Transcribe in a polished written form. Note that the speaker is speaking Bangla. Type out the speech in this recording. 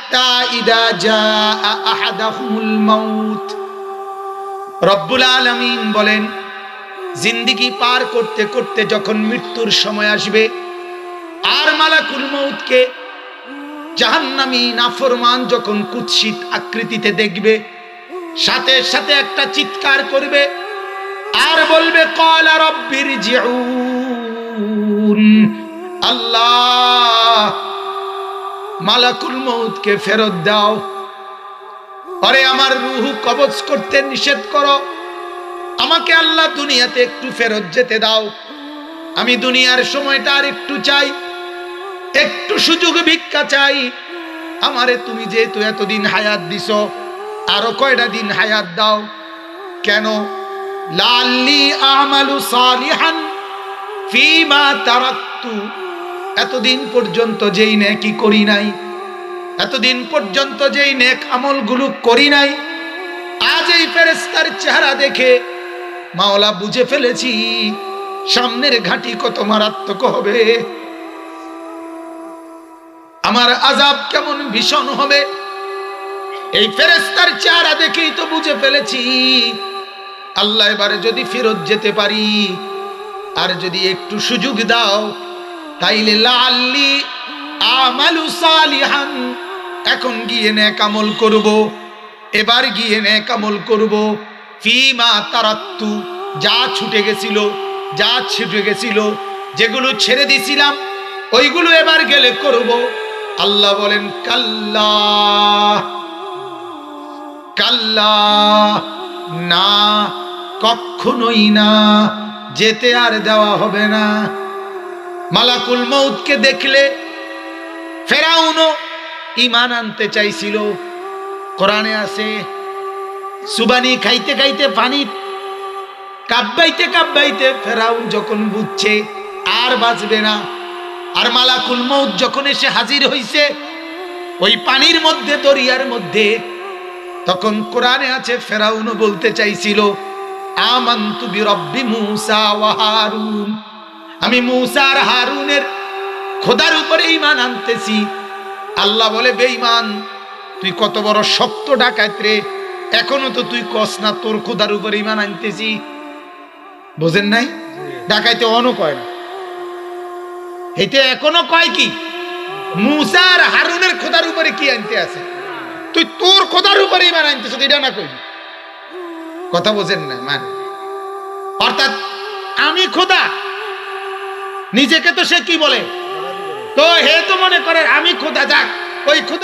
হাত্তা ইদা জাআ আহাদাহুমুল মাউত। রব্বুল আলামিন বলেন, জিন্দেগি পার করতে করতে যখন মৃত্যুর সময় আসবে, আর মালাকুল মউতকে জাহান্নামী নাফরমান যখন কুৎসিত আকৃতিতে দেখবে, সাথে সাথে একটা চিৎকার করবে আর বলবে, ক্বালা রাব্বিরজিউন, আল্লাহ মালাকুল মউতকে ফেরত দাও, আরে আমার রূহ কবজ করতে নিষেধ করো, আমাকে আল্লাহ দুনিয়াতে একটু ফেরত যেতে দাও, আমি দুনিয়ার সময়টা আর একটু চাই, একটু সুযোগ ভিক্ষা চাই, আমারে তুমি যেহেতু এতদিন হায়াত দিছো, আরো কয়টা দিন হায়াত দাও। কেন? লাল্লি আমালু সালিহান ফিমা তারাকতু, এতদিন পর্যন্ত যেই নেকি করি নাই, এতদিন পর্যন্ত যেই নেক আমলগুলো করি নাই, আজ এই ফেরেশতার চেহারা দেখে মাওলা বুঝে ফেলেছি সামনের ঘাটি কত মারাত্মক হবে, আমার আযাব কেমন ভীষণ হবে। এই ফেরেশতার চেহারা দেখেই তো বুঝে ফেলেছি, আল্লাহ এবারে যদি ফেরত যেতে পারি, আর যদি একটু সুযোগ দাও, তাইলে লাআল্লি আমালু সালিহান, এখন গিয়ে নেক আমল করব, এবার গিয়ে নেক আমল করব, ফিমা তারাক্তু, যা ছুটে গেছিল, যা ছুটে গেছিল, যেগুলো ছেড়ে দিছিলাম ওইগুলো এবার গেলে করব। আল্লাহ বলেন, কাল্লা কাল্লা, না, কখনোই না, যেতে আর দেওয়া হবে না। মালাকুল মউতকে দেখলে ফেরাউনও ঈমান আনতে চাইছিল। কোরআনে আছে, সুবানি খাইতে খাইতে পানি কাব্বাইতে কাব্বাইতে ফেরাউন যখন বুঝছে আর বাঁচবে না, আর মালাকুল মউত যখন এসে হাজির হইছে ওই পানির মধ্যে, দরিয়ার মধ্যে, তখন কোরআনে আছে ফেরাউনও বলতে চাইছিল, আমানতু বিরব্বি মূসা ওয়া হারুন, আমি মূসা আর হারুনের খোদার উপরে ঈমান আনতেছি। আল্লাহ বলে, বেঈমান, তুই কত বড় শক্ত ডাকাত রে, এখনো তো তুই কস না তোর খোদার উপরে ঈমান আনতেছি। বুঝেন নাই? ডাকাইতে অনো কয় না, এইতে এখনো কয় কি, মূসা আর হারুনের খোদার উপরে কি আনতে আছে, তুই তোর খোদার উপরে ঈমান আনতেছ, এটা না কইবি। কথা বোঝেন না? মানে অর্থাৎ আমি খোদা, নিজেকে তো সে কি বলে, তো হে তো মনে করে আমি খোদা, যাক ওই খোদা